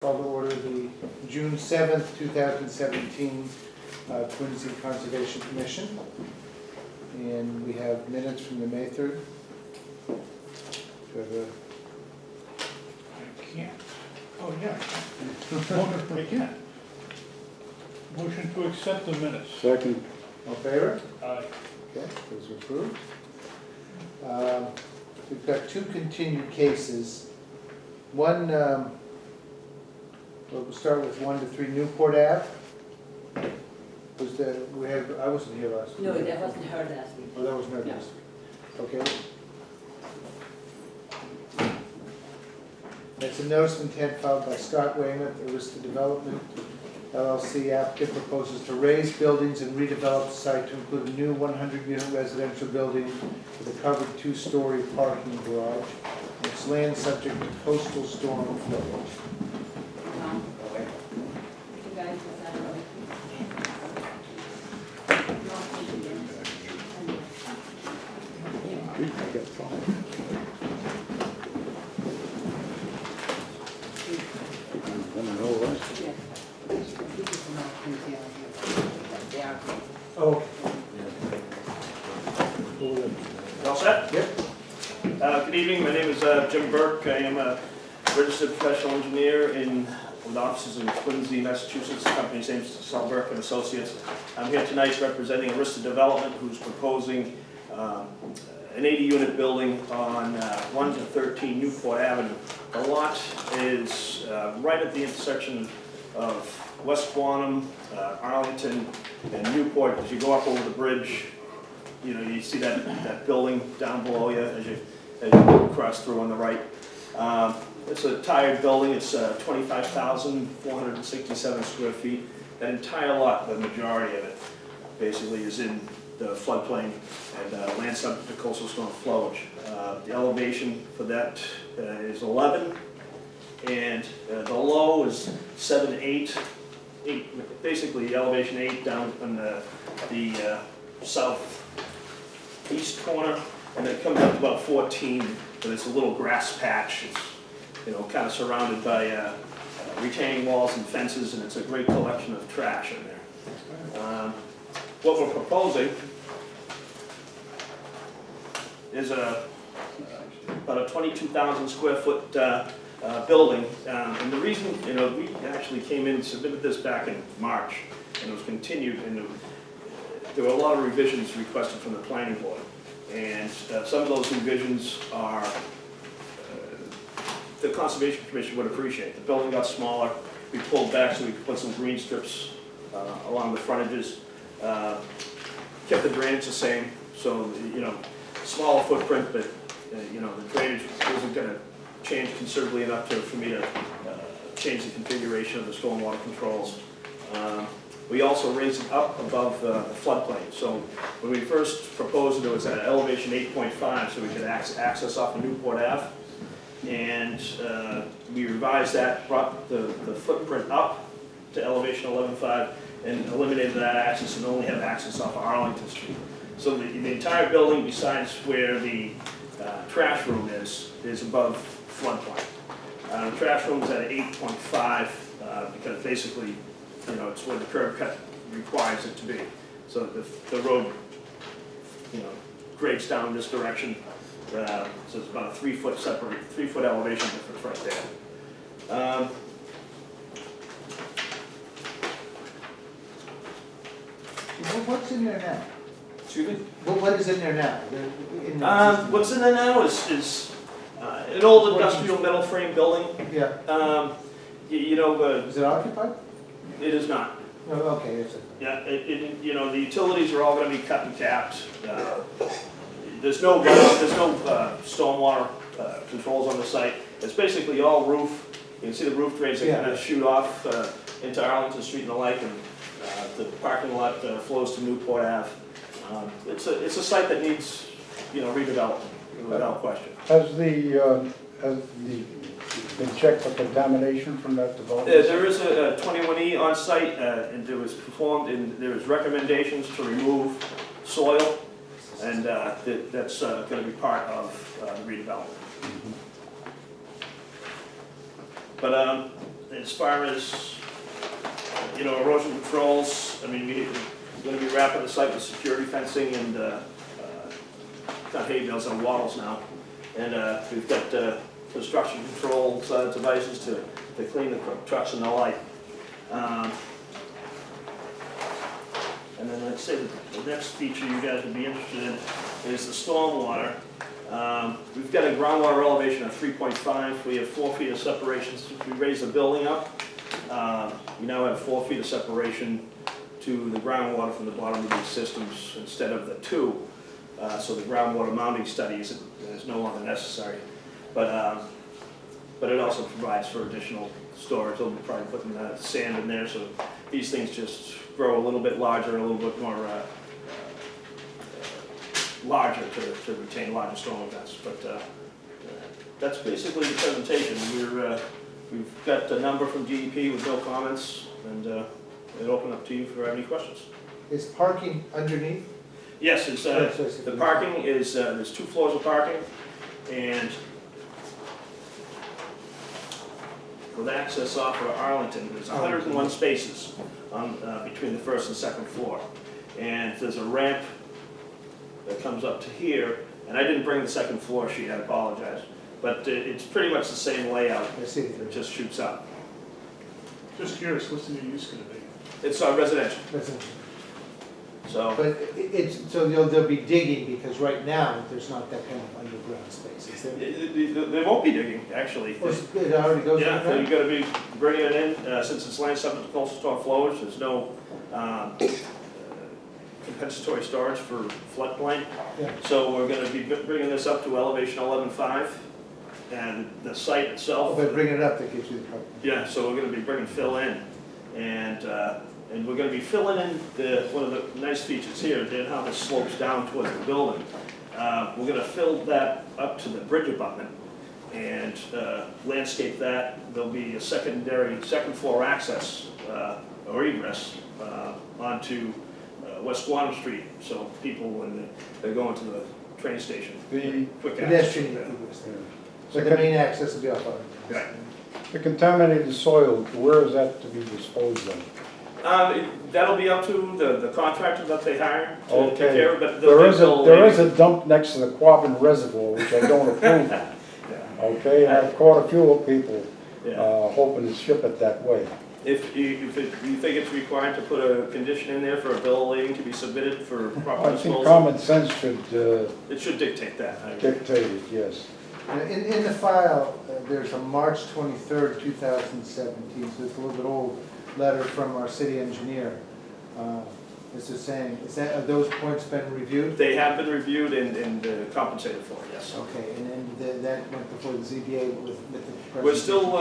Call to order the June 7th, 2017 Quincy Conservation Commission. And we have minutes from the May 3rd. Do you have I can't. Oh, yeah, I can. Motion to accept the minutes. Second. all in favor? Aye. Okay, those are approved. We've got two continued cases. One, we'll start with 1 to 3 Newport Ave. Was that, I wasn't here last week. No, that wasn't heard last week. Oh, that was not No. last week. Okay. That's a notice of intent filed by Scott Weymouth, Arista Development LLC. Applicant proposes to raise buildings and redevelop the site to include a new 100-unit residential building with a covered 2-story parking garage. It's land subject to coastal storm flowage. You guys decide on it. I got five. Yes. These are not Quincy out here. They are. Oh. All set? Yep. Good evening, my name is Jim Burke. I am a registered professional engineer with offices in Quincy, Massachusetts. The company's name is Sal Burke and Associates. I'm here tonight representing Arista Development, who's proposing an 80-unit building on 1 to 13 Newport Avenue. The lot is right at the intersection of West Quantum, Arlington, and Newport. As you go up over the bridge, you know, you see that building down below you as you cross through on the right. It's a tired building. It's 25,467 square feet. That entire lot, the majority of it, basically is in the floodplain and land subject to coastal storm flowage. The elevation for that is 11, and the low is 7, 8. Basically elevation 8 down on the southeast corner, and then it comes up to about 14, but it's a little grass patch. It's, you know, kind of surrounded by retaining walls and fences, and it's a great collection of trash in there. What we're proposing is about a 22,000 square foot building, and the reason, you know, we actually came in and submitted this back in March, and it was continued, and there were a lot of revisions requested from the planning board, and some of those revisions are the Conservation Commission would appreciate. The building got smaller, we pulled back so we could put some green strips along the frontages, kept the drainage the same, so, you know, smaller footprint, but you know, the drainage isn't going to change considerably enough for me to change the configuration of the stormwater controls. We also raised it up above the floodplain. So when we first proposed it was at elevation 8.5, so we could access off of Newport Ave. And we revised that, brought the footprint up to elevation 11.5, and eliminated that access and only have access off of Arlington Street. So the entire building, besides where the trash room is above floodplain. The trash room is at 8.5 because basically, you know, it's where the curb cut requires it to be. So the road, you know, grades down this direction. So it's about a 3-foot elevation difference right there. What's in there now? Excuse me? What is in there now? What's in there now is an old industrial metal frame building. Yeah. You know, Is it occupied? it is not. No, okay, it's a. Yeah, you know, the utilities are all going to be cut and capped. There's no stormwater controls on the site. It's basically all roof. You can see the roof drains that kind of shoot off into Arlington Street and the like, and the parking lot flows to Newport Ave. It's a site that needs, you know, redevelopment without question. Has been checked for contamination from that development? There is a 21E on site, and it was performed, and there was recommendations to remove soil, and that's going to be part of the redevelopment. But as far as, erosion controls, I mean, we're gonna be wrapping the site with security fencing and, got hay bales and wattles now. And, we've got, construction control devices to clean the trucks and the like. And then I'd say the next feature you guys would be interested in is the stormwater. We've got a groundwater elevation of 3.5. We have 4 feet of separation. Since we raised the building up, we now have 4 feet of separation to the groundwater from the bottom of these systems instead of the 2. So the groundwater mounting study is no longer necessary. But it also provides for additional storage. They'll be probably putting sand in there, so these things just grow a little bit larger and a little bit more larger to retain larger storm events. But that's basically the presentation. We've got a number from DEP with no comments, and it'll open up to you if you have any questions. Is parking underneath? Yes, it's, the parking is, there's 2 floors of parking, and with access off of Arlington, there's 101 spaces on, between the first and second floor. And there's a ramp that comes up to here, and I didn't bring the second floor sheet, I apologize. But it's pretty much the same layout, I see. it just shoots up. Just curious, what's the new use gonna be? It's residential, Residential. so. But so they'll be digging, because right now, there's not that kind of underground space, is there? They won't be digging, actually. Or it already goes Yeah, so underground? you're gonna be bringing it in, since it's land subject to coastal storm flowers, there's no compensatory storage for floodplain. Yeah. So we're gonna be bringing this up to elevation 11.5, and the site Oh, itself. by bringing it up, that gives you the cover. Yeah, so we're gonna be bringing fill in, and we're gonna be filling in one of the nice features here, then how this slopes down towards the building. We're gonna fill that up to the bridge abutment and landscape that. There'll be a second floor access or egress onto West Squantum Street, so people, when they're going to the train station, The quick access. Pedestrian egress there. So the main access will be off Arlington. Right. The contaminated soil, where is that to be disposed of? That'll be up to the contractor that they hire to take Okay. care of, but There is a dump next to the Quabbin Reservoir, which I don't approve of. Yeah. Okay, and I've caught a few people Yeah. hoping to ship it that way. If you think it's required to put a condition in there for a bill of lading to be submitted for proper I think disposal, common sense should it should dictate that. I agree. dictate it, yes. In the file, there's a March 23rd, 2017, so it's a little bit old letter from our city engineer. This is saying, have those points been reviewed? They have been reviewed and compensated for, yes. Okay, and then that went before the ZBA with the presentation? We're still,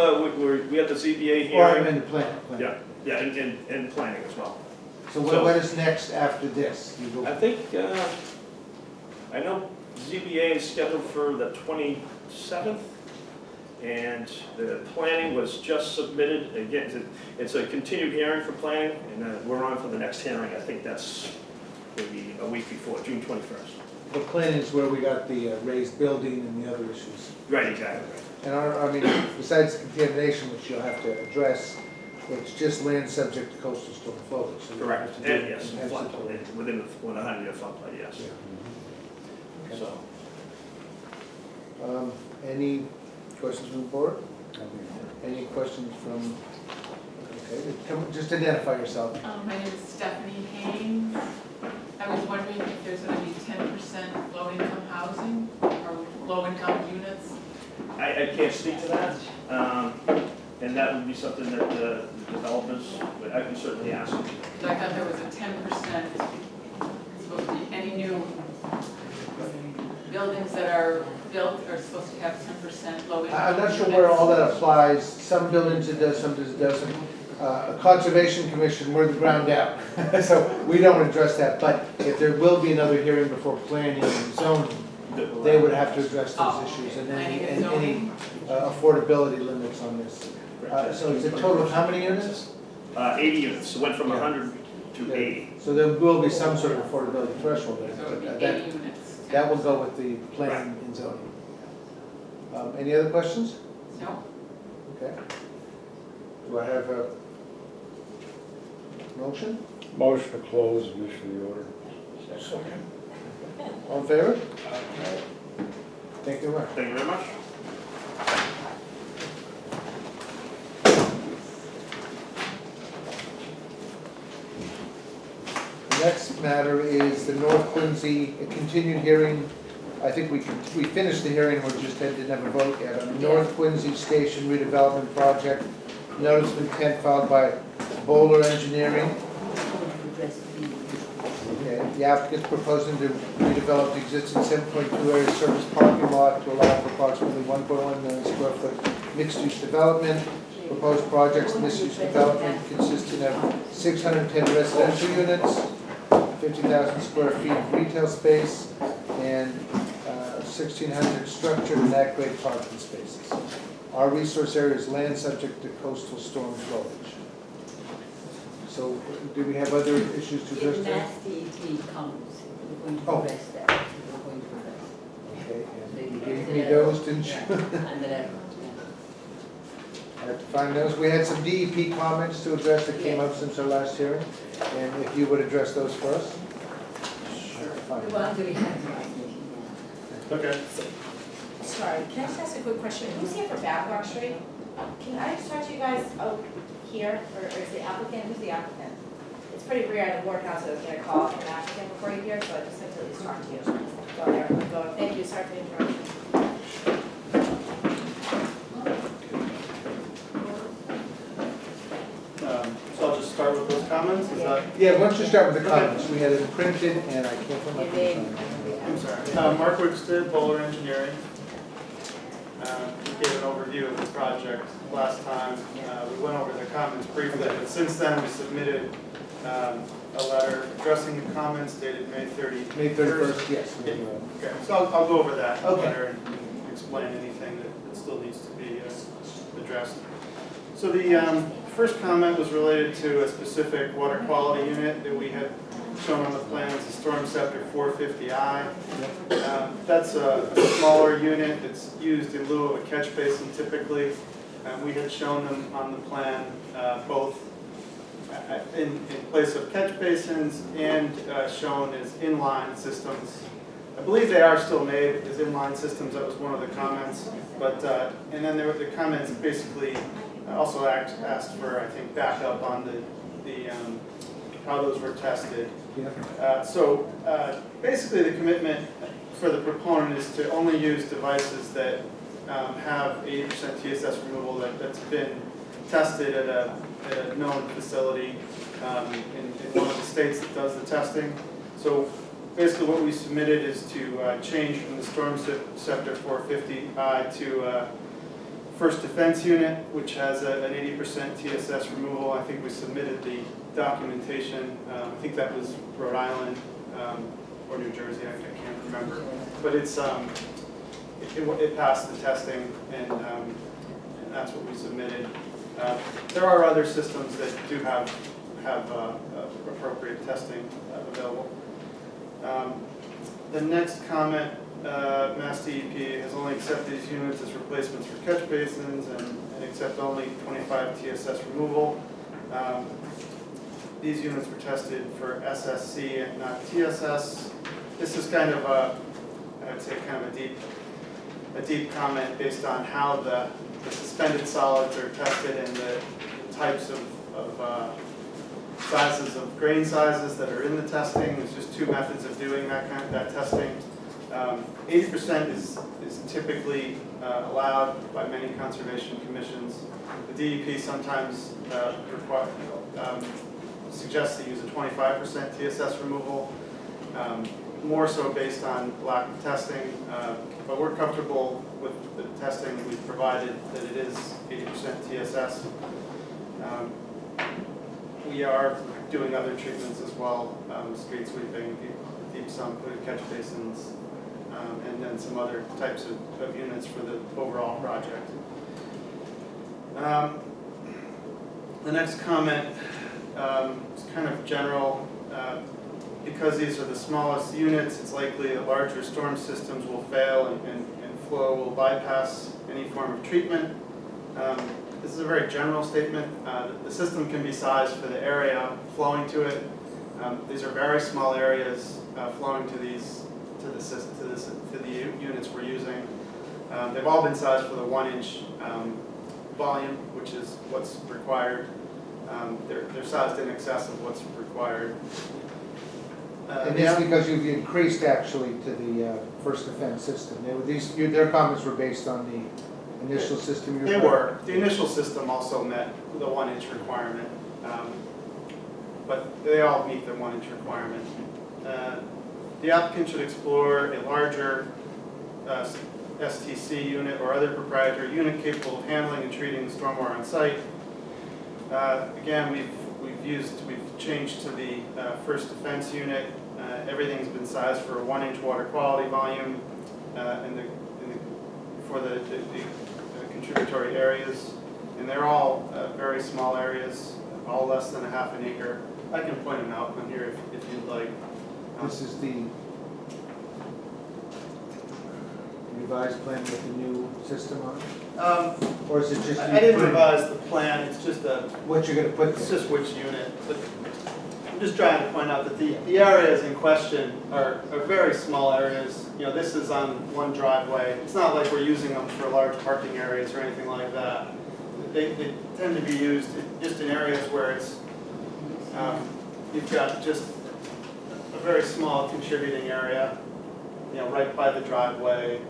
we have the ZBA Or I'm hearing. in the plan. Yeah, and planning as well. So what is next after this? You I go- think, I know ZBA is scheduled for the 27th, and the planning was just submitted. Again, it's a continued hearing for planning, and we're on for the next hearing. I think that's maybe a week before, June 21st. The plan is where we got the raised building and the other issues. Right, exactly. And I mean, besides contamination, which you'll have to address, it's just land subject to coastal storm flow. So you Correct, have to do and it yes, in absolute- floodplain, within the 100-year floodplain, yes. Yeah. Okay. So, Any questions from the board? Any questions from, okay, just identify yourself. My name is Stephanie Haynes. I was wondering if there's going to be 10% low-income housing or low-income units? I can't speak to that, and that would be something that the developers, I can certainly ask. Because I thought there was a 10%, supposed to be any new buildings that are built are supposed to have 10% low-income I'm not sure units. where all that applies. Some buildings it does, some it doesn't. A Conservation Commission, we're the ground out, so we don't address that. But if there will be another hearing before planning and zoning, they would have to address those Oh, issues and planning and any zoning. affordability limits on this. So it's a total of how many units? 80 units, so went from Yeah. 100 to 80. So there will be some sort of affordability threshold there. So it would be but 80 units. that will go with the planning and zoning. Any other questions? No? Okay. Do I have a motion? Motion to close and issue the order. All in favor? Thank you very much. Thank you very much. The next matter is the North Quincy, a continued hearing. I think we finished the hearing, we just didn't have a vote yet. On the North Quincy Station redevelopment project, notice of intent filed by Bowler Engineering. Okay, the applicant's proposing to redevelop the existing 7.2 area surface parking lot to allow for approximately 1.1 million square foot mixed-use development. Proposed project's mixed-use development consisting of 610 residential units, 50,000 square feet of retail space, and 1,600 structured and at-grade parking spaces. Our resource area is land subject to coastal storm flowage. So, do we have other issues to address If there? Mass DEP comes, we're going to Oh. address that, we're going to address. Okay, and you So gave you me get those, didn't you? Yeah, and the letter, I have to find those. We had some DEP comments to address that came up since our last hearing, and if you would address those for us? Sure. yeah. The ones we have in last meeting, yeah. Okay. Sorry, can I just ask a quick question? Who's here for Babcock Street? Can I just talk to you guys out here, or is the applicant, who's the applicant? It's pretty rare the board council is gonna call an applicant before you here, so I just have to at least talk to you. Go there, go, thank you, sorry for the interruption. So I'll just start with those comments, is that? Yeah, why don't you start with the Okay. comments? We had it printed, and I can't find my Your name. printer. I'm sorry. Mark Wigsted, Bowler Engineering. We gave an overview of the project last time. We went over the comments briefly, but since then we submitted a letter addressing the comments dated May 31st. May 31st, yes. Okay, so I'll go over that Okay. letter and explain anything that still needs to be addressed. So the first comment was related to a specific water quality unit that we had shown on the plans, the Storm Scepter 450I. That's a smaller unit that's used in lieu of a catch basin typically. We had shown them on the plan both in place of catch basins and shown as inline systems. I believe they are still made as inline systems, that was one of the comments. But, and then there were the comments basically also asked for, I think, backup on the how those were tested. So basically the commitment for the proponent is to only use devices that have 80% TSS removal that's been tested at a known facility in one of the states that does the testing. So basically what we submitted is to change from the Storm Scepter 450I to First Defense Unit, which has an 80% TSS removal. I think we submitted the documentation. I think that was Rhode Island or New Jersey. I can't remember. But it's it passed the testing, and that's what we submitted. There are other systems that do have appropriate testing available. The next comment. Mass DEP has only accepted these units as replacements for catch basins and accept only 25 TSS removal. These units were tested for SSC and not TSS. This is kind of I would say kind of a deep comment based on how the suspended solids are tested and the types of sizes of grain sizes that are in the testing. There's just two methods of doing that testing. 80% is typically allowed by many conservation commissions. The DEP sometimes suggests to use a 25% TSS removal, more so based on lack of testing, but we're comfortable with the testing that we've provided that it is 80% TSS. We are doing other treatments as well, street sweeping, deep sump, catch basins, and then some other types of units for the overall project. The next comment is kind of general. Because these are the smallest units, it's likely that larger storm systems will fail and flow will bypass any form of treatment. this is a very general statement. The system can be sized for the area flowing to it. These are very small areas flowing to these to the units we're using. They've all been sized for the 1-inch volume, which is what's required. They're sized in excess of what's required. And this is because you've increased actually to the first defense system. Their comments were based on the initial system you were. They were. The initial system also met the 1-inch requirement, but they all meet the 1-inch requirement. The applicant should explore a larger STC unit or other proprietary unit capable of handling and treating stormwater on site. Again, we've changed to the first defense unit. Everything's been sized for a 1-inch water quality volume for the contributory areas, and they're all very small areas, all less than a half an acre. I can point them out on here if you'd like. This is the revised plan with the new system on it? Or is it just? I didn't revise the plan, it's just What you're gonna put it's there? just which unit. But I'm just trying to point out that the areas in question are very small areas. You know, this is on one driveway. It's not like we're using them for large parking areas or anything like that. They tend to be used just in areas where it's, you've got just a very small contributing area, you know, right by the driveway,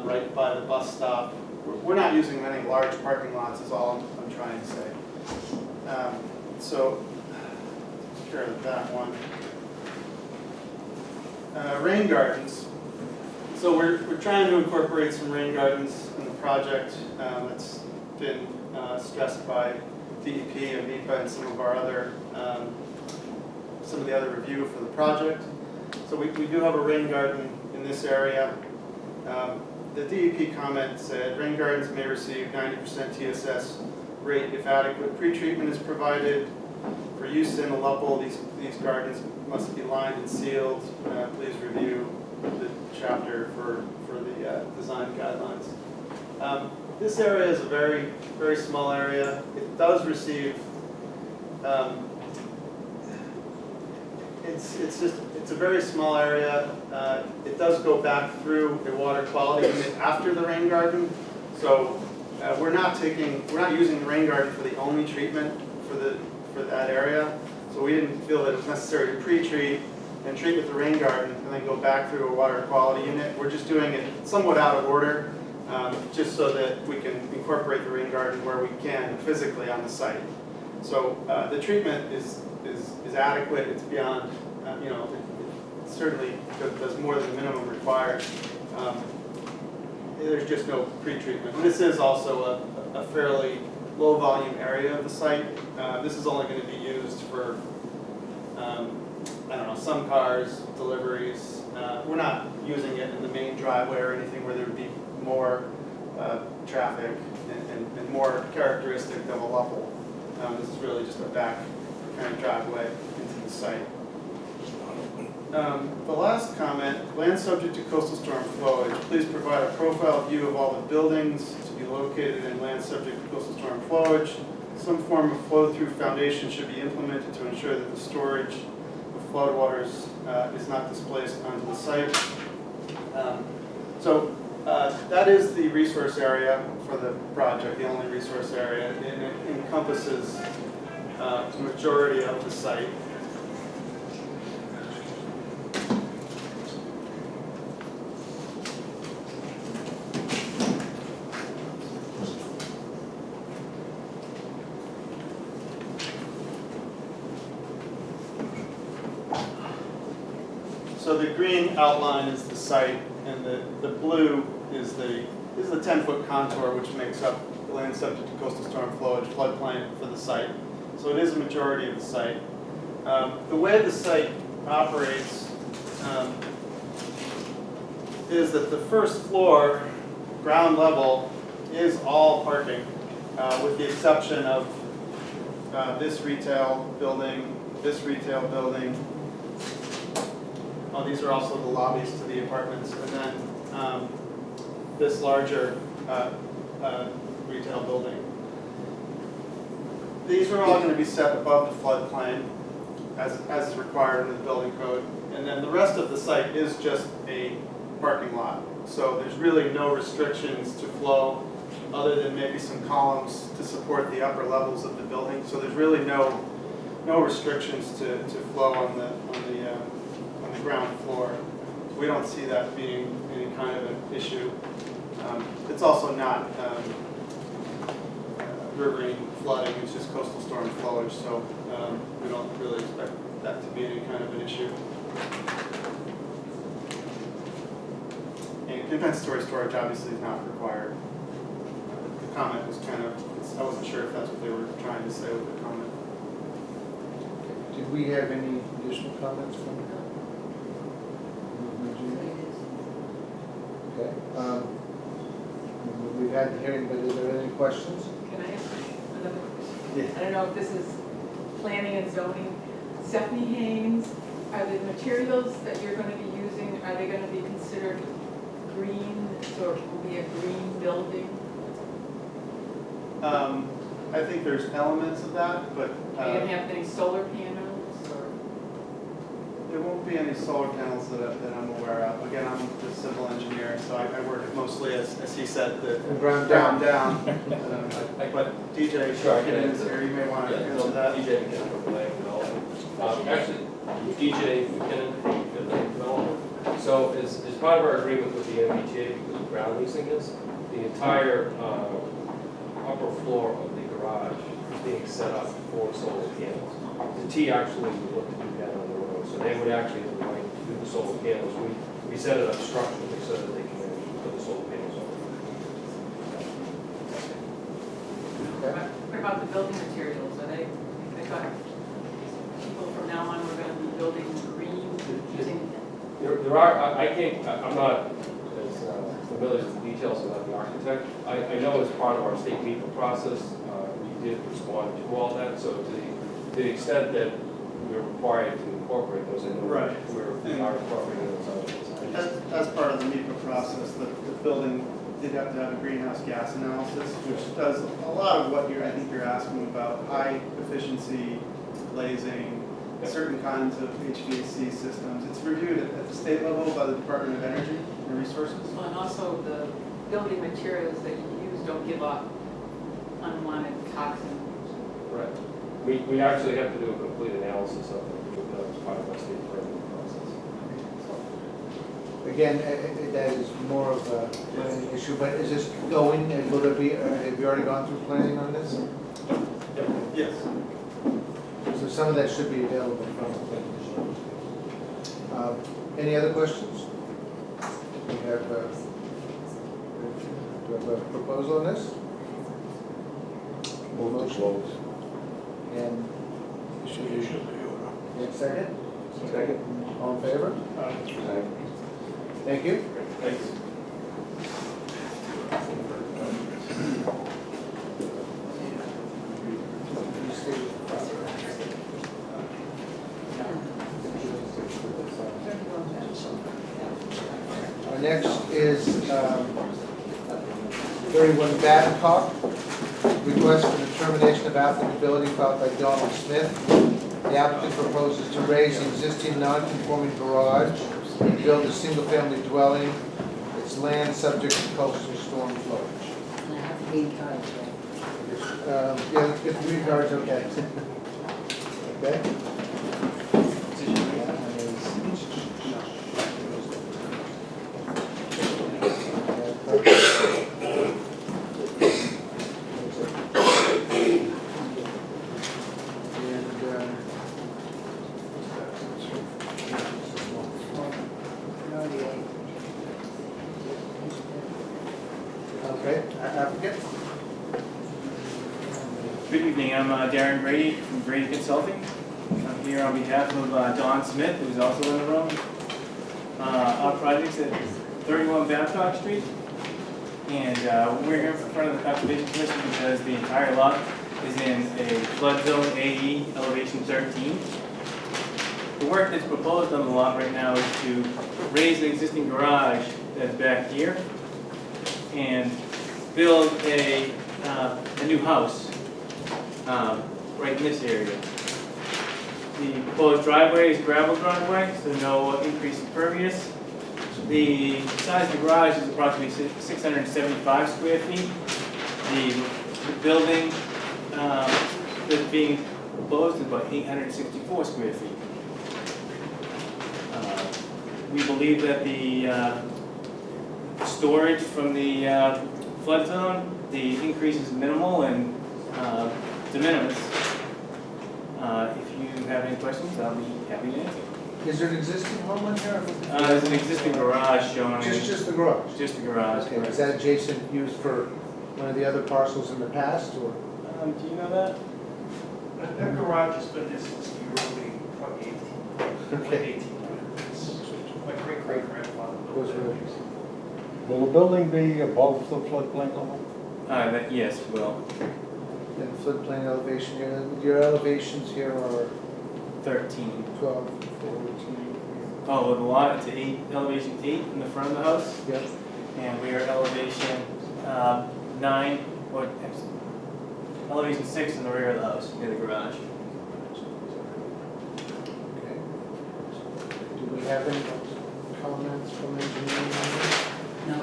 right by the bus stop. We're not using any large parking lots is all I'm trying to say. So, take care of that one. Rain gardens. So we're trying to incorporate some rain gardens in the project. That's been stressed by DEP and NEPA and some of our other, some of the other review for the project. So we do have a rain garden in this area. The DEP comment said rain gardens may receive 90% TSS rate if adequate pretreatment is provided. For use in Aleppo, these gardens must be lined and sealed. Please review the chapter for the design guidelines. This area is a very, very small area. It does receive, it's a very small area. It does go back through a water quality unit after the rain garden. So we're not using the rain garden for the only treatment for that area. So we didn't feel that it was necessary to pre-treat and treat with the rain garden and then go back through a water quality unit. We're just doing it somewhat out of order, just so that we can incorporate the rain garden where we can physically on the site. So the treatment is adequate. It's beyond, you know, it certainly does more than the minimum required. There's just no pre-treatment. And this is also a fairly low volume area of the site. This is only going to be used for, I don't know, some cars, deliveries. We're not using it in the main driveway or anything where there would be more traffic and more characteristic of a level. This is really just a back kind of driveway into the site. The last comment, land subject to coastal storm flowage. Please provide a profile view of all the buildings to be located in land subject to coastal storm flowage. Some form of flow-through foundation should be implemented to ensure that the storage of floodwaters is not displaced onto the site. So that is the resource area for the project, the only resource area. It encompasses the majority of the site. So the green outline is the site, and the blue is the 10-foot contour, which makes up the land subject to coastal storm flowage floodplain for the site. So it is a majority of the site. The way the site operates is that the first floor, ground level, is all parking, with the exception of this retail building, this retail building. Oh, these are also the lobbies to the apartments, and then this larger retail building. these are all gonna be set above the floodplain as is required in the building code. And then the rest of the site is just a parking lot. So there's really no restrictions to flow other than maybe some columns to support the upper levels of the building. So there's really no restrictions to flow on the ground floor. We don't see that being any kind of an issue. It's also not riverine flooding, it's just coastal storm flowage, so we don't really expect that to be any kind of an issue. And compensatory storage obviously is not required. The comment was kind of, I wasn't sure if that's what they were trying to say with the comment. Did we have any additional comments from her? Okay. We've had the hearing, but is there any questions? Can I ask another question? I don't know if this is planning and zoning. Stephanie Haynes, are the materials that you're going to be using, are they going to be considered green, so it will be a green building? I think there's elements of that, but Are you going to have any solar panels or? there won't be any solar panels that I'm aware of. Again, I'm the civil engineer, so I work mostly, as he said, the Ground ground down. down. But DJ, Sure, I can is answer. here, you may want to Yeah, answer that. DJ McKinnon from Land Development. Actually, DJ McKinnon from Land Development. So as part of our agreement with the MBTA, because of ground leasing is, the entire upper floor of the garage is being set up for solar panels. The T actually would look to do that on the road, so they would actually have the right to do the solar panels. We set it up structurally so that they can put the solar panels on. Okay. What about the building materials? Are they, I thought people from now on were going to be building green using. There are, I'm not as familiar with the details about the architect. I know as part of our state NEPA process, we did respond to all that, so to the extent that we're required to incorporate those, I know Right. we are incorporating those elements. As part of the NEPA process, the building did have to have a greenhouse gas analysis, which does a lot of what I think you're asking about, high efficiency glazing, certain kinds of HVAC systems. It's reviewed at the state level by the Department of Energy and Resources. Well, and also the building materials that you use don't give off unwanted toxins. Right. We actually have to do a complete analysis of it as part of our state permitting process. Again, that is more of a planning issue, but is this going, and will there be, have you already gone through planning on this? Yes. So some of that should be available from the planning issue. Any other questions? We have, do you have a proposal on this? Move to close. And yeah, second? Second. All in favor? Thank you. Thanks. Our next is 31 Babcock, request for determination of applicability filed by Donald Smith. The applicant proposes to raise the existing non-conforming garage and build a single-family dwelling. Its land subject to coastal storm flowage. And I have the green card, Yeah, let's get the green cards, okay. Okay? Okay, applicant? Good evening, I'm Darren Grady from Grady Consulting. I'm here on behalf of Don Smith, who's also in the room. Our project's at 31 Babcock Street, and we're here in front of the Conservation Commission because the entire lot is in a flood zone AE elevation 13. The work that's proposed on the lot right now is to raise an existing garage that's back here and build a new house. right in this area. The proposed driveway is gravel driveway, so no increase in pervious. The size of the garage is approximately 675 square feet. The building that's being proposed is about 864 square feet. We believe that the storage from the flood zone, the increase is minimal and de minimis. If you have any questions, I'll be happy to answer. Is there an existing home in here? There's an existing garage showing. Just the garage? Just the garage. Okay, is that adjacent used for one of the other parcels in the past, or? Do you know that? That garage has been there since the early, probably 18, Okay. 18. My great-great-grandfather Goes built with it. it. Will the building be above the floodplain level? Yes, well, And floodplain elevation here, your elevations here are 13. 12, 14. Oh, the lot, it's 8, elevation 8 in the front of the house, Yep. and we are elevation 9, or actually, elevation 6 in the rear of the house, near the garage. Okay. Do we have any comments from engineering on this? No,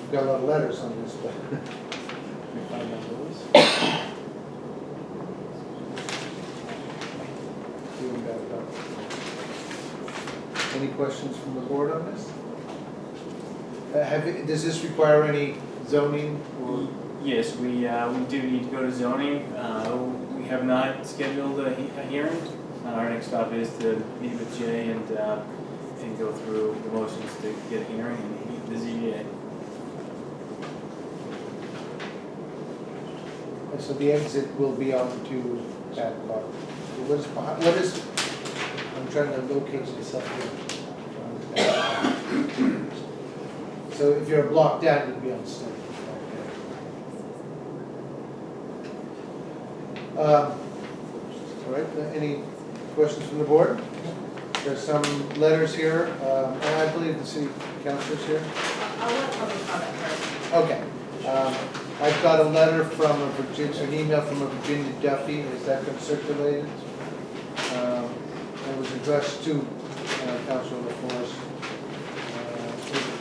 We've got a lot of letters on this, but. Let me find out those. Any questions from the board on this? Does this require any zoning or? Yes, we do need to go to zoning. We have not scheduled a hearing. Our next stop is to meet with Jay and go through the motions to get a hearing and meet the ZBA. And so the exit will be onto that part. What is behind, what is, I'm trying to locate myself here. So if you're blocked out, you'd be on stage. All right, any questions from the board? There's some letters here. I believe the city councilor's here. I'll let public comment first. Okay. I've got a letter from a Virginia, an email from a Virginia Duffy. Has that been circulated? It was addressed to Councilor LaForce.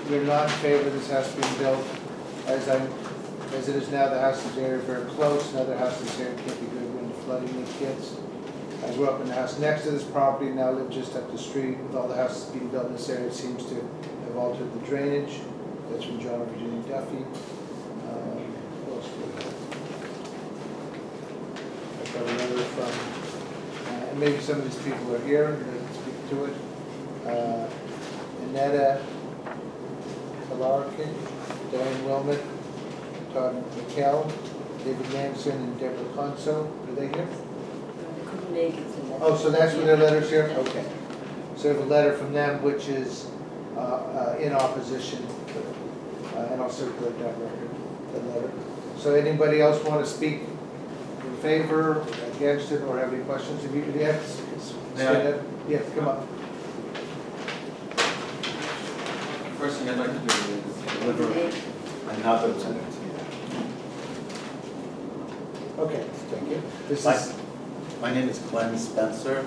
We're not in favor of this house being built. As it is now, the house is very, very close. Another house is here, can't be good when flooding the kids. I grew up in the house next to this property, now live just up the street. With all the houses being built in this area, it seems to have altered the drainage. That's from John and Virginia Duffy. What else do we have? I've got another from, and maybe some of these people are here, and they can speak to it. Annetta Talarkin, Diane Wilmot, Todd McKell, David Manson, and Deborah Conso. Are they here? they couldn't make it, so that's. Oh, so that's where their letter's here? Okay. So we have a letter from them which is in opposition, and I'll circulate that record, the letter. So anybody else want to speak in favor, against it, or have any questions? If you have to stand up, you have to come up. First thing I'd like to do is deliver another letter to you. Okay, thank you. This My- is, My name is Glenn Spencer.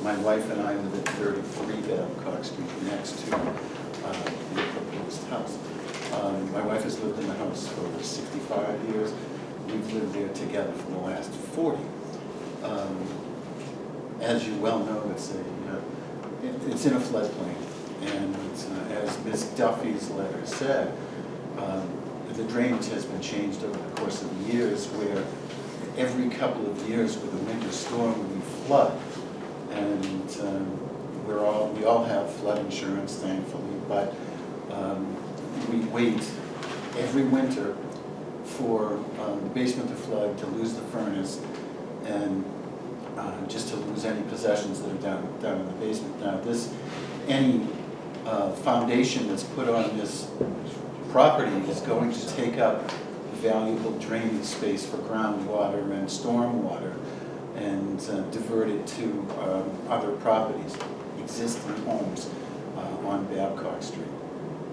My wife and I live at 33 Babcock Street, next to the proposed house. My wife has lived in the house for over 65 years. We've lived there together for the last 40. As you well know, it's in a floodplain. And as Ms. Duffy's letter said, the drainage has been changed over the course of the years, where every couple of years with a winter storm we flood. And we all have flood insurance, thankfully, but we wait every winter for the basement to flood, to lose the furnace, and just to lose any possessions that are down in the basement. Now, any foundation that's put on this property is going to take up valuable drainage space for groundwater and stormwater and divert it to other properties, existing homes on Babcock Street.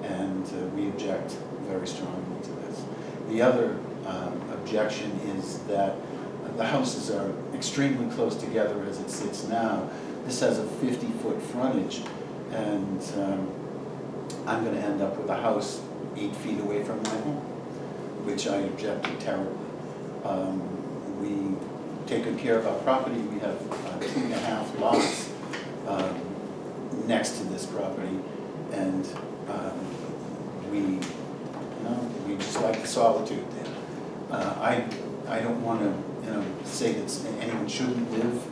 And we object very strongly to this. The other objection is that the houses are extremely close together as it sits now. This has a 50-foot frontage, and I'm gonna end up with a house 8 feet away from my home, which I object to terribly. We take good care of our property. We have 2.5 lots next to this property, and we just like the solitude there. I don't want to, say that anyone shouldn't live,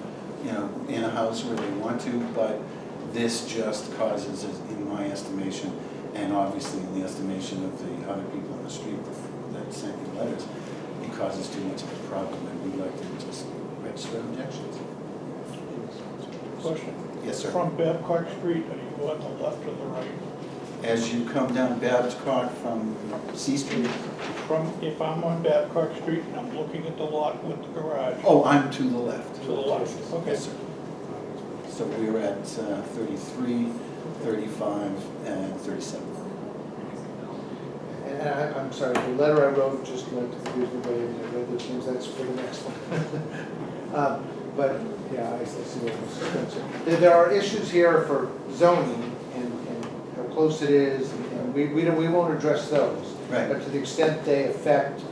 in a house where they want to, but this just causes, in my estimation, and obviously in the estimation of the other people on the street that sent me letters, it causes too much of a problem, and we'd like to just register objections. Question. Yes, sir. From Babcock Street, are you on the left or the right? As you come down Babcock from C Street? If I'm on Babcock Street and I'm looking at the lot with the garage. Oh, I'm to the left. To the left, okay. Yes, sir. So we're at 33, 35, and 37. And I'm sorry, the letter I wrote, just not to confuse anybody, I read those things, that's for the next one. But, yeah, I see what Mr. Spencer. There are issues here for zoning and how close it is, and we won't address those. Right. But to the extent they affect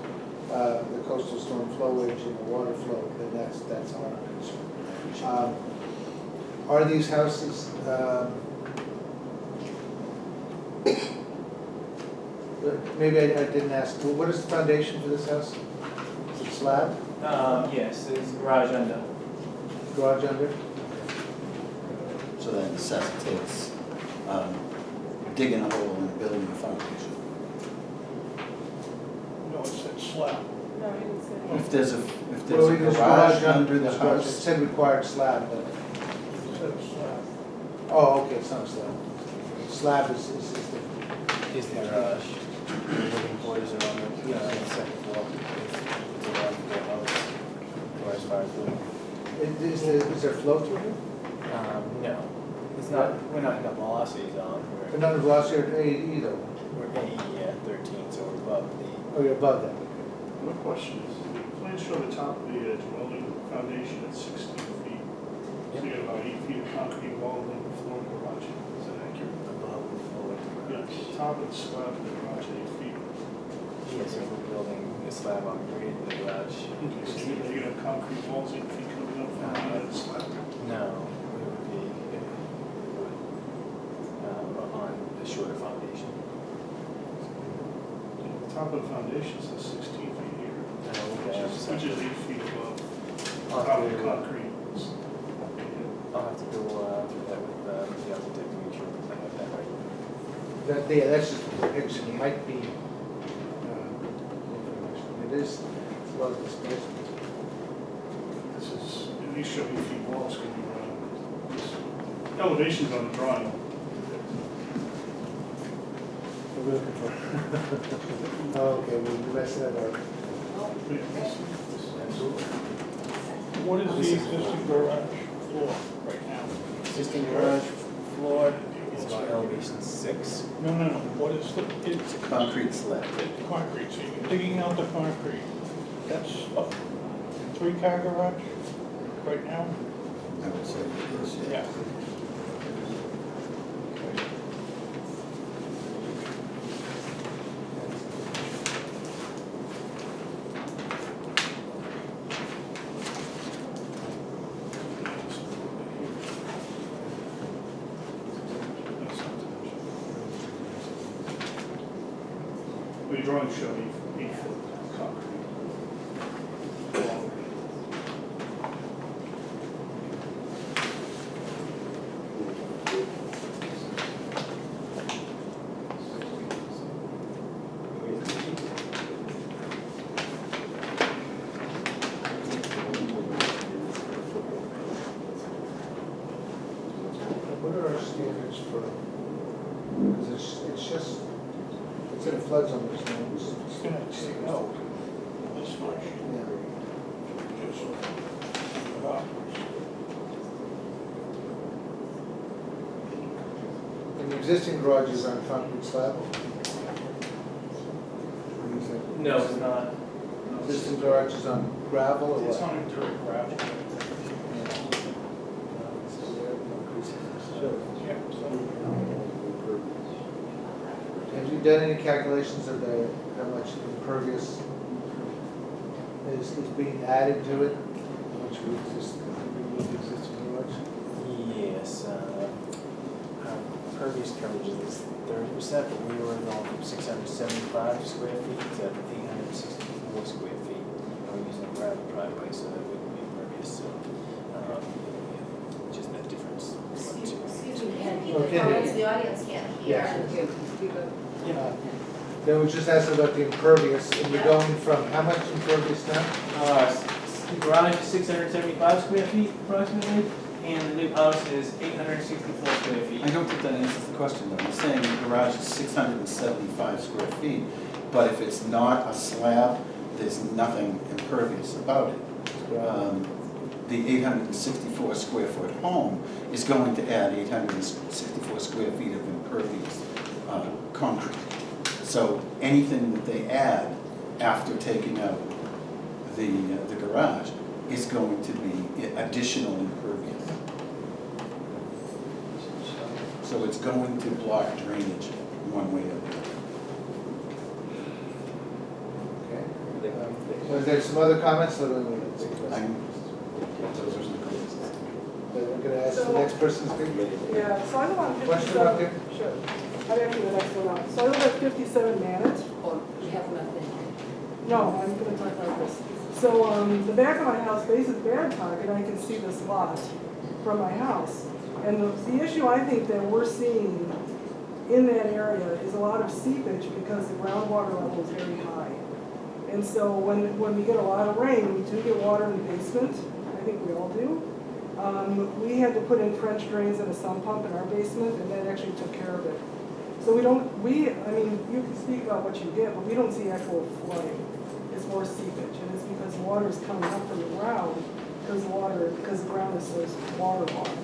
the coastal storm flowage and the water flow, then that's our concern. Are these houses, maybe I didn't ask, what is the foundation for this house? Is it slab? Yes, there's a garage under. Garage under? So that necessitates digging a hole and building a foundation. No, it said slab. No, he didn't say. If there's a Well, it is garage under the It house, said required slab, but, It said slab. oh, okay, it's not slab. Slab is the. Is the garage. The living quarters are on the second floor. It's a one-floor house, or as far as living. Is there flow through here? No, it's not, we're not in the velocity zone, But none of velocity or either? we're AE 13, so we're above the. Oh, you're above that. My question is, the plans show the top of the dwelling foundation at 16 feet. So you got about 8 feet of concrete wall and then the floor of the garage. Is that accurate? Above the floor. Yeah, top of the slab of the garage at 8 feet. Yes, so we're building a slab on grade in the garage. Okay, so you're gonna have concrete walls 8 feet coming up from the slab. No, it would be on the shorter foundation. The top of the foundation says 16 feet here, which is 8 feet above top of the concrete. I'll have to go through that with the architect to make sure I have that right. Yeah, that's just a depiction, it might be, it is, well, it's basement. This is, at least show 8 feet walls can be run. Elevations on the drawing. What we're looking for. Oh, okay, the rest of that are. What is the existing garage floor right now? Existing garage floor is about elevation 6. No, what is it's a concrete slab. it's concrete, so you're digging out the concrete. That's a 3-car garage right now? I would say it is, yeah. Yeah. The drawing show 8 foot concrete. wall. What are our standards for, because it's just, it's in a flood zone, there's no. It's gonna take out this much. Yeah. Just about. And the existing garage is on concrete slab? No, it's not. Existing garage is on gravel or It's what? on a dirt gravel. Sure. Yeah, so, Have you done any calculations of how much impervious is being added to it? How much remove existing garage? Yes, pervious coverage is 30%, but we were going from 675 square feet to 864 square feet. We're using a gravel driveway, so that wouldn't be impervious, so, just that difference. Excuse me, can you Okay. repeat the comments, the audience can't hear. They were just asking about the impervious, and you're going from how much impervious now? The garage is 675 square feet approximately, and the new house is 864 square feet. I don't think that answers the question though. You're saying the garage is 675 square feet, but if it's not a slab, there's nothing impervious about it. The 864 square foot home is going to add 864 square feet of impervious concrete. So anything that they add after taking out the garage is going to be additional impervious. So it's going to block drainage one way or the other. Okay. Was there some other comments? Or I'm- we're gonna ask the next person to speak? Yeah, so I live on Question up 57, there? sure, I'm actually the next one up. So I live at 57 Manette. Or you have nothing. No, I'm gonna talk about this. So, the back of my house faces Badcock, and I can see this lot from my house. And the issue I think that we're seeing in that area is a lot of seepage because the groundwater level is very high. And so when we get a lot of rain, we do get water in the basement, I think we all do. We had to put in French drains and a sump pump in our basement, and that actually took care of it. So I mean, you can speak about what you get, but we don't see actual flooding. It's more seepage, and it's because water is coming up from the ground, because the ground is so waterlogged.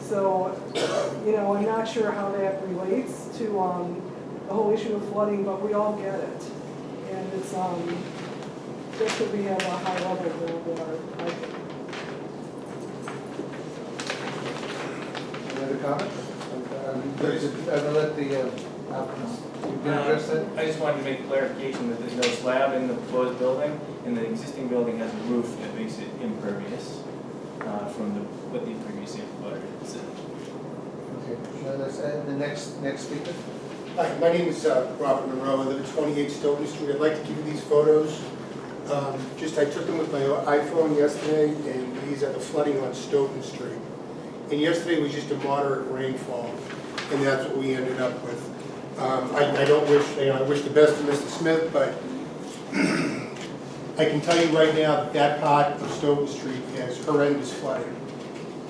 So, I'm not sure how that relates to the whole issue of flooding, but we all get it. And it's just that we have a high level of groundwater, I think. Any other comments? I'm gonna let the applicants, you can address that? I just wanted to make a clarification that there's no slab in the proposed building, and the existing building has a roof that makes it impervious from what the previous abutter said. Okay, now let's, the next speaker. Hi, my name is Robert Monroe. I live at 28 Stoughton Street. I'd like to give you these photos. I took them with my iPhone yesterday, and these are the flooding on Stoughton Street. And yesterday was just a moderate rainfall, and that's what we ended up with. I don't wish, I wish the best to Mr. Smith, but I can tell you right now that part of Stoughton Street has horrendous flooding.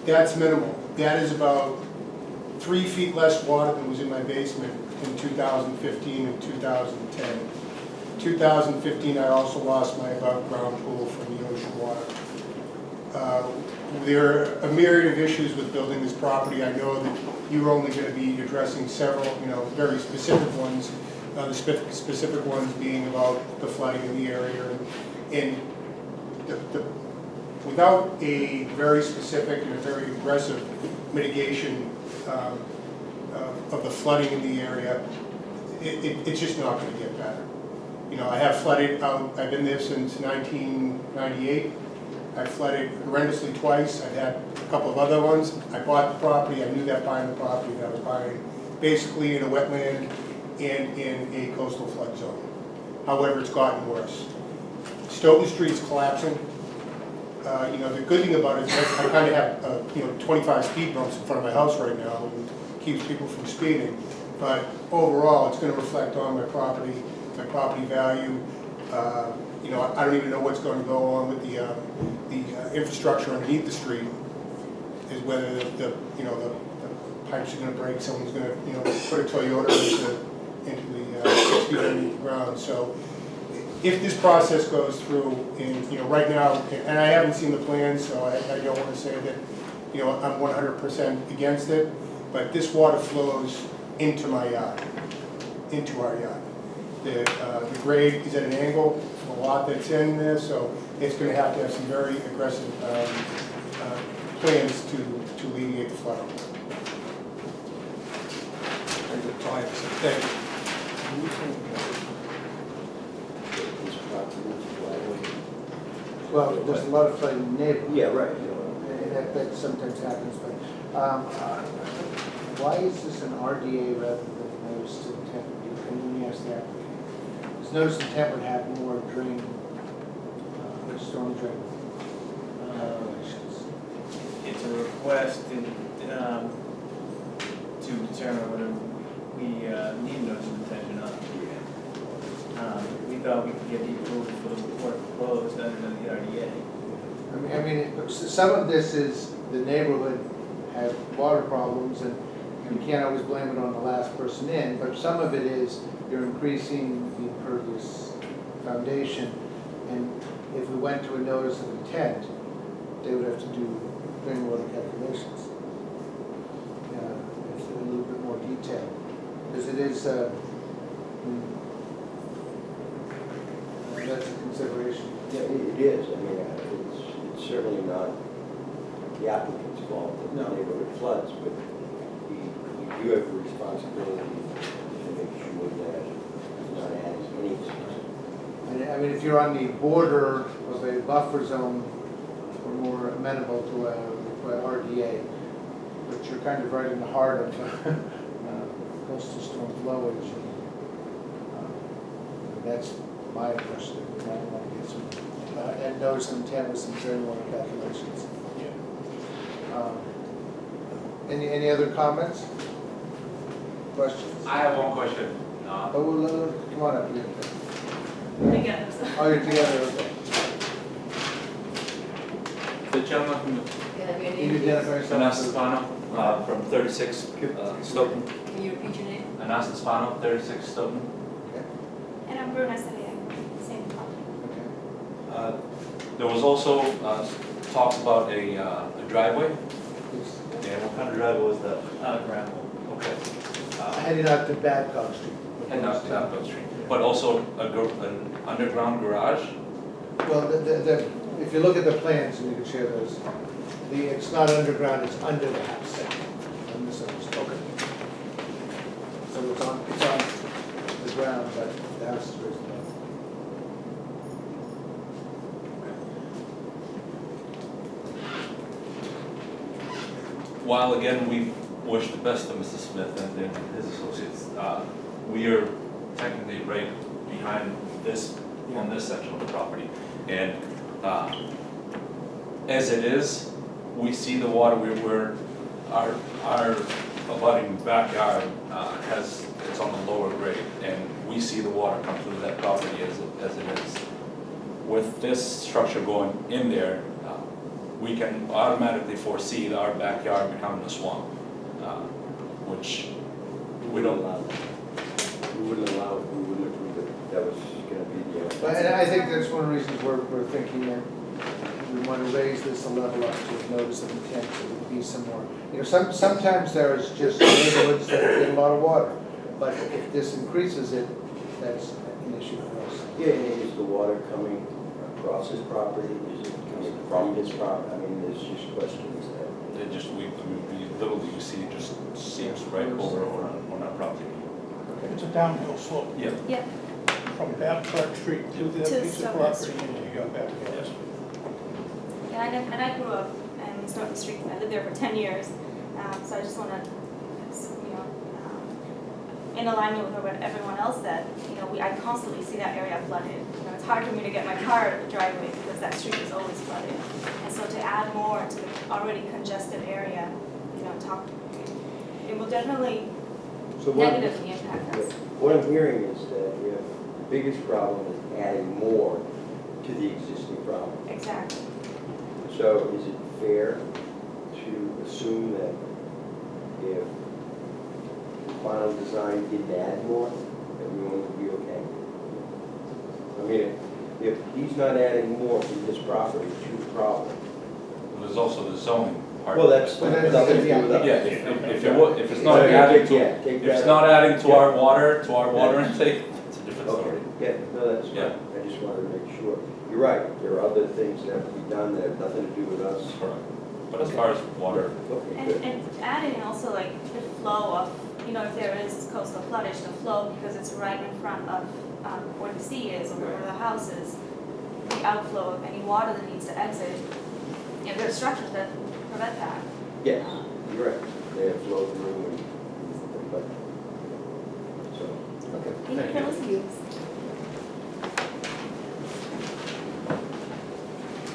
That's minimal. That is about 3 feet less water than was in my basement in 2015 and 2010. 2015, I also lost my above ground pool from the ocean water. There are a myriad of issues with building this property. I know that you're only going to be addressing several, very specific ones. The specific ones being about the flooding in the area, and without a very specific and a very aggressive mitigation of the flooding in the area, it's just not going to get better. I have flooded out. I've been there since 1998. I flooded horrendously twice. I've had a couple of other ones. I bought the property. I knew that buying the property that I was buying basically in a wetland and in a coastal flood zone. However, it's gotten worse. Stoughton Street's collapsing. The good thing about it is I kind of have 25 speed bumps in front of my house right now, and keeps people from speeding. But overall, it's going to reflect on my property value. I don't even know what's going to go on with the infrastructure underneath the street. Is whether the pipes are going to break, someone's going to put a Toyota into the 6 feet underneath the ground. So if this process goes through, and right now, and I haven't seen the plans, so I don't want to say that I'm 100% against it, but this water flows into my yard, into our yard. The grade is at an angle a lot that's in there, so it's gonna have to have some very aggressive plans to alleviate the flooding. That's all I have to say. Thank you. Well, there's a lot of flooding in the neighborhood. Yeah, right. That sometimes happens, but why is this an RDA rather than a notice of intent? Can we ask the applicant? Because notice of intent would have more drain, storm drain regulations. It's a request to determine whether we need a notice of intent or not. We thought we could get the approval for the work proposed under the RDA. I mean, some of this is the neighborhood has water problems, and you can't always blame it on the last person in, but some of it is you're increasing the impervious foundation, and if we went to a notice of intent, they would have to do rainwater calculations. It's a little bit more detailed, because it is, that's a consideration. Yeah, it is. I mean, it's certainly not the applicant's fault that the neighborhood floods, but we do have a responsibility to make sure that it's not adding any. I mean, if you're on the border of a buffer zone, we're more amenable to a RDA, but you're kind of right in the heart of coastal storm flowage. And that's my impression. We might want to get some, and notice of intent with some rainwater calculations. Any other comments? Questions? I have one question. Come on up. Together. Oh, you're together, okay. The gentleman from Can you identify yourself? Anas Stefano, from 36 Stoughton. Can you repeat your name? Anas Stefano, 36 Stoughton. And I'm Bruna Salia, same problem. Okay. There was also talk about a driveway. Yeah, what kind of driveway was that? Gravel. Okay. Heading out to Babcock Street. Heading out to Babcock Street. But also an underground garage? Well, if you look at the plans, and you can share those, it's not underground, it's under the house. I misunderstood. Okay. So it's on the ground, but the house is raised above. While again, we wish the best to Mr. Smith and his associates, we are technically right behind this, on this section of the property. And as it is, we see the water, our abutting backyard it's on the lower grade, and we see the water come through that property as it is. With this structure going in there, we can automatically foresee our backyard becoming a swamp, which we don't allow. We wouldn't allow it, we wouldn't approve it. That was going to be the. And I think that's one of the reasons we're thinking that we want to raise this a level up to a notice of intent, so there would be some more. Sometimes there's just neighborhoods that get a lot of water, but if this increases it, that's an issue for us. Yeah, is the water coming across his property? Is it coming from his property? I mean, there's just questions that. It just, we literally, you see, it just seeps right over on our property. It's a downhill slope. Yeah. Yeah. From Babcock Street to that To piece of Stoughton property, Street. and you got back there. And I grew up in Stoughton Street. I lived there for 10 years. So I just want to, in alignment with what everyone else said, I constantly see that area flooded. It's hard for me to get my car out of the driveway because that street is always flooded. And so to add more to the already congested area, it will definitely negatively impact us. What I'm hearing is that the biggest problem is adding more to the existing problem. Exactly. So is it fair to assume that if the final design didn't add more, everyone would be okay? I mean, if he's not adding more to this property, to the problem. There's also the zoning part. Well, that's Yeah, nothing to do with us. if it's not adding to, if it's not adding to our water intake, it's a different story. Okay, yeah, no, that's Yeah. fine. I just wanted to make sure. You're right, there are other things that have to be done that have nothing to do with us. Correct. But as far as water, Okay, And, good. and adding also like the flow of, you know, if there is coastal floodage, the flow, because it's right in front of where the sea is or where the house is, the outflow of any water that needs to exit, you know, there are structures that prevent that. Yes, you're right, they have flow through and, but, so, okay. Thank you for listening.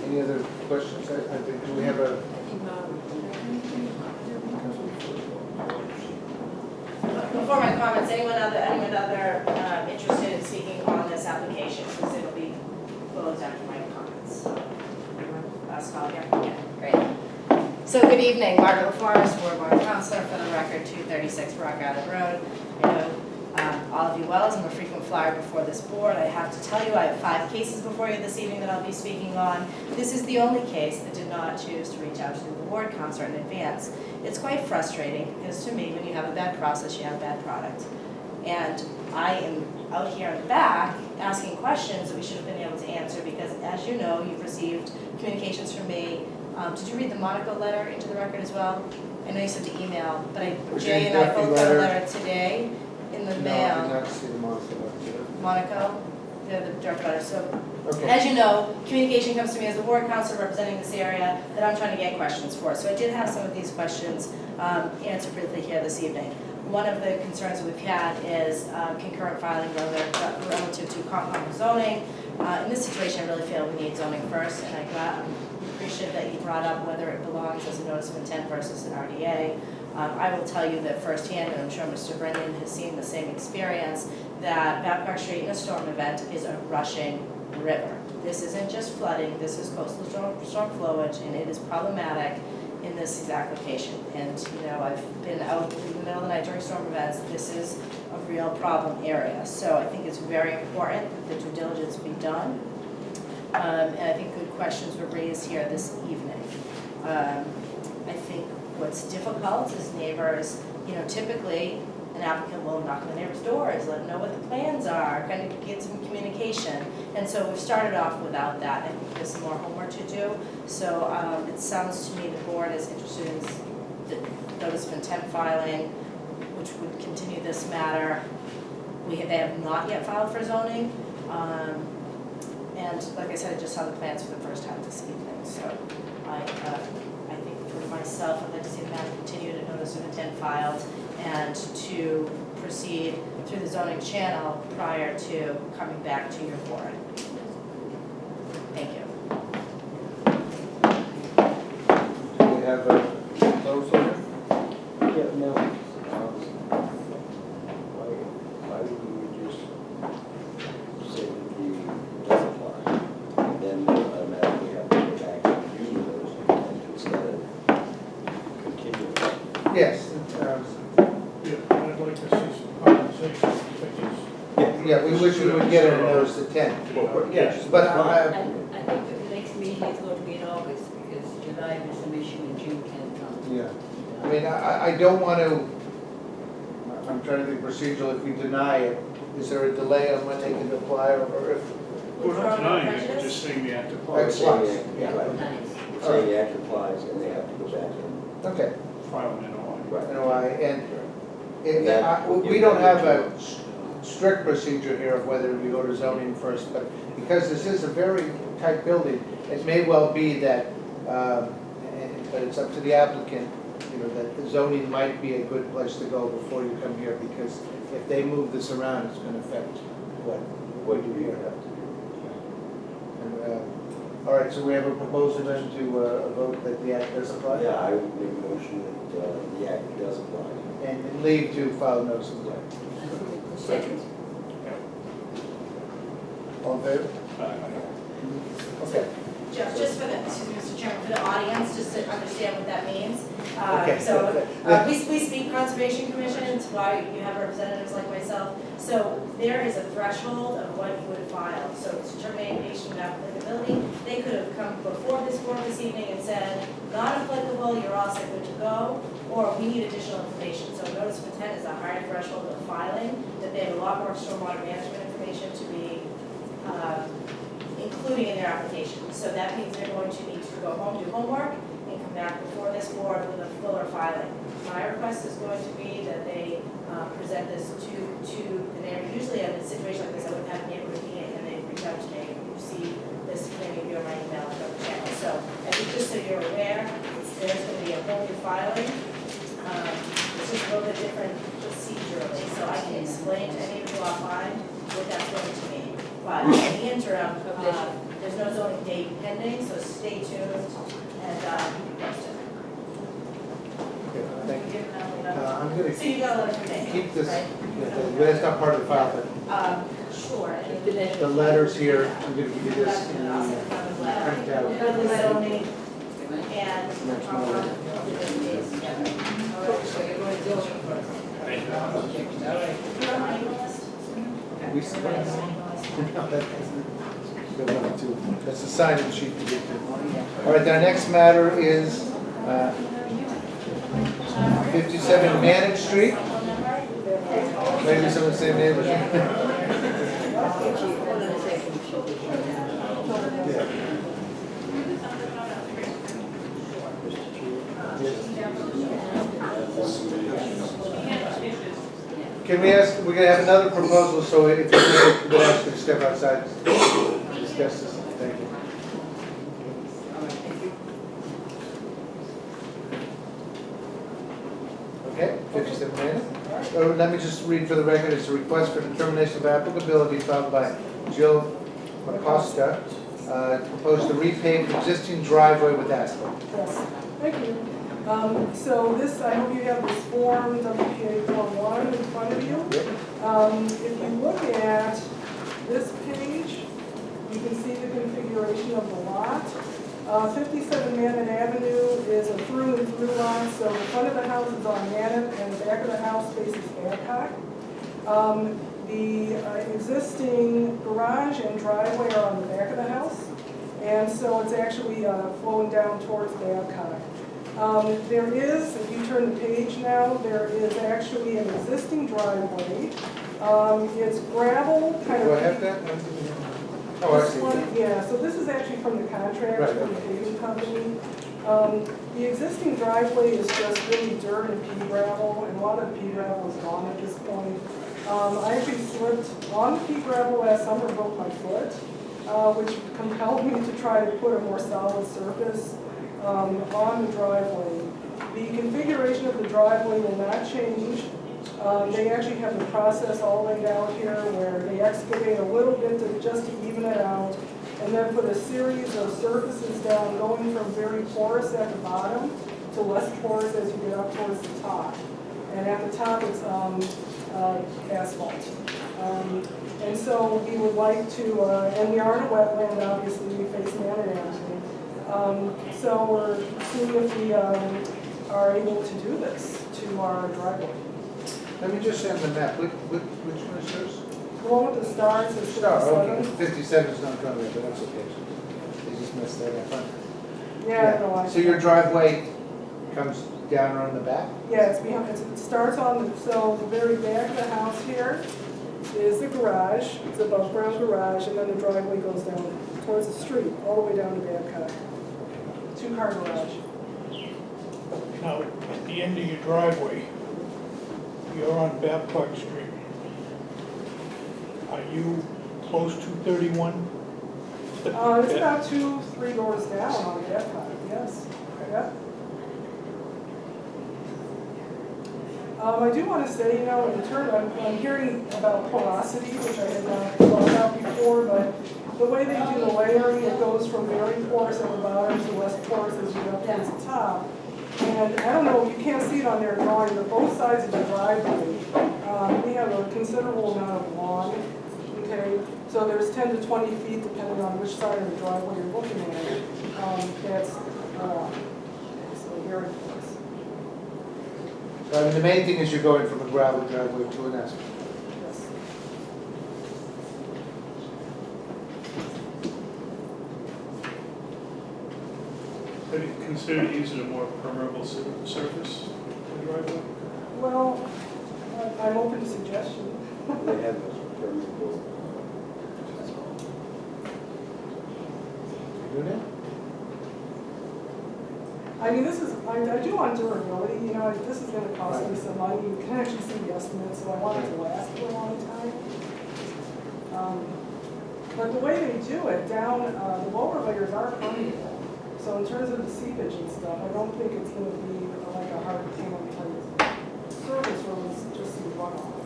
Any other questions? I think, do we have a, Before my comments, anyone other interested in speaking on this application, because it'll be closed after my comments. Last call here, yeah, great. So good evening, Margaret LaForest, Ward 1 Counselor, for the record, 236 Rock Island Road. I know all of you well, as I'm a frequent flyer before this board. I have to tell you, I have 5 cases before you this evening that I'll be speaking on. This is the only case that did not choose to reach out to the ward counselor in advance. It's quite frustrating, because to me, when you have a bad process, you have a bad product. And I am out here in the back asking questions that we should have been able to answer, because as you know, you've received communications from me. Did you read the Monaco letter into the record as well? I know you said to email, but Jay and I both got a letter today in the mail. no, I did not see the Monaco letter. Monaco, they're the direct letter. So, Okay. as you know, communication comes to me as the ward counselor representing this area that I'm trying to get questions for. So I did have some of these questions answered briefly here this evening. One of the concerns that we've had is concurrent filing relative to compound zoning. In this situation, I really feel we need zoning first, and I appreciate that you brought up whether it belongs as a notice of intent versus an RDA. I will tell you that firsthand, and I'm sure Mr. Brennan has seen the same experience, that Babcock Street in a storm event is a rushing river. This isn't just flooding, this is coastal storm flowage, and it is problematic in this exact location. And you know, I've been out in the middle of the night during storm events. This is a real problem area. So I think it's very important that the due diligence be done. And I think good questions were raised here this evening. I think what's difficult is neighbors, you know, typically an applicant will knock on the neighbor's doors, let them know what the plans are, kind of get some communication. And so we've started off without that. I think there's some more homework to do. So it sounds to me the board is interested in the notice of intent filing, which would continue this matter. They have not yet filed for zoning. And like I said, I just saw the plans for the first time this evening. So I think for myself, I'd like to see the matter continued, a notice of intent filed, and to proceed through the zoning channel prior to coming back to your board. Thank you. Do we have a closed order? Yeah, no. Why would we just say that the does apply, and then automatically have to go back and do those instead of continuing? Yes. Yeah, I'd like to see some compensation, because Yeah, we wish we would get a notice of intent. Yes, but And I think that the next meeting is going to be in August, because July was an issue and June can't come. yeah. I mean, I don't want to, I'm trying to think procedural, if we deny it, is there a delay on when they can apply, or if? we're not denying it, we're just saying the act applies. Applies, Yeah, right. Nice. We're saying the act applies and they have to go back and. Okay, File an NOI. you know, That- we don't have a strict procedure here of whether we go to zoning first, but because this is a very tight building, it may well be that, but it's up to the applicant, you know, that the zoning might be a good place to go before you come here, because if they move this around, it's gonna affect What do you have to do? All right, so we have a proposal then to vote that the act does apply? Yeah, I would make a motion that the act does apply. And leave to file notice of delay. Second. All in favor? Okay. Jeff, just for the, excuse me, Mr. Chairman, for the audience, just to understand what that means. Okay. We speak Conservation Commission, it's why you have representatives like myself. So there is a threshold of what you would file. So it's determination of applicability. They could have come before this board this evening and said, not applicable, you're all set, good to go, or we need additional information. So notice of intent is a higher threshold of filing, that they have a lot more stormwater management information to be including in their application. So that means they're going to need to go home, do homework, and come back before this board with a fuller filing. My request is going to be that they present this to the neighbor. Usually in a situation like this, I would have a neighborhood meeting and they reach out to me, you see this, can you view my email from the channel. So I think just so you're aware, there's going to be a whole new filing. It's just a little bit different procedurally, so I can explain to any of you offline what that's going to mean. But in the interim, there's no zoning date pending, so stay tuned and post it. Okay, thank you. I'm So gonna you got a letter from me, keep this, right? that's not part of the file, but Sure. the letters here, I'm gonna give you this in the printout. Zoning and. We see That's the sign-in sheet to get to. All right, our next matter is 57 Manage Street. Maybe someone say neighbor. Can we ask, we're going to have another proposal, so if you could ask you to step outside and discuss this. Thank you. Okay, 57 minutes. So let me just read for the record, it's a request for determination of applicability filed by Jill McCosta. Proposed to repave the existing driveway with asphalt. Yes, thank you. So this, I hope you have this form, WPA Form 1 in front of you. If you look at this page, you can see the configuration of the lot. 57 Mammoth Avenue is a through and through lot, so the front of the house is on Mammoth and the back of the house faces Babcock. The existing garage and driveway are on the back of the house, and so it's actually flowing down towards Babcock. There is, if you turn the page now, there is actually an existing driveway. It's gravel, kind of. Do I have that? Oh, I This see. one, yeah, so this is actually from the contractor, Right. from the paving company. The existing driveway is just really dirt and pea gravel, and a lot of the pea gravel is gone at this point. I actually slipped on the pea gravel last summer, broke my foot, which compelled me to try to put a more solid surface on the driveway. The configuration of the driveway will not change. They actually have the process all laid out here where they excavate a little bit just to even it out, and then put a series of surfaces down going from very porous at the bottom to less porous as you get up towards the top. And at the top it's asphalt. And so we would like to, and we are in a wetland, obviously, we face Manor Avenue. So we're seeing if we are able to do this to our driveway. Let me just send the map. Which one is yours? The one with the stars is Star, 57. okay. 57 is not coming, but that's okay. They just messed that up. Yeah, no, I. So your driveway comes down around the back? Yeah, it's behind, it starts on the, so the very back of the house here is the garage, it's above ground garage, and then the driveway goes down towards the street, all the way down to Babcock. Two-car garage. Now, at the end of your driveway, you're on Babcock Street. Are you close to 31? It's about 2-3 doors down on Babcock, yes. Yep. I do want to say, you know, in turn, I'm hearing about porosity, which I had not thought about before, but the way they do the layering, it goes from very porous at the bottom to less porous as you go towards the top. And I don't know, you can't see it on their drawing, but both sides of the driveway, we have a considerable amount of lawn, okay? So there's 10 to 20 feet, depending on which side of the driveway you're looking at, that's so here it is. I mean, the main thing is you're going from a gravel driveway to an asphalt. Yes. Have you considered using a more permeable surface for the driveway? Well, I'm open to suggestion. They have those permeable. unit? I mean, this is, I do want durability, you know, this is gonna cost me some money, you can actually see the estimate, so I want it to last for a long time. But the way they do it, down, the lower layers are permeable, so in terms of the seepage and stuff, I don't think it's gonna be like a hard pan type surface where we just see runoff.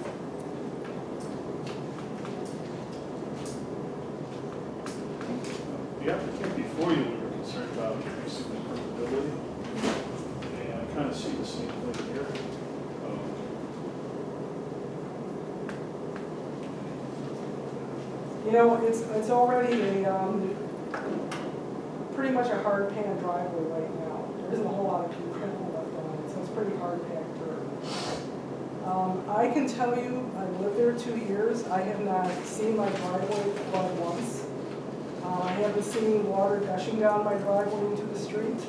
The applicant before you were concerned about increasing the permeability, and I kind of see the same thing here. You know, it's already a, pretty much a hard pan driveway right now. There isn't a whole lot of concrete left on it, so it's pretty hard packed dirt. I can tell you, I've lived there 2 years, I have not seen my driveway flood once. I haven't seen water gushing down my driveway into the street.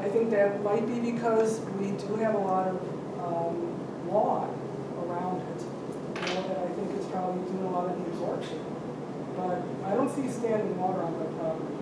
I think that might be because we do have a lot of lawn around it, you know, that I think is probably doing a lot of the absorption. But I don't see standing water on my property.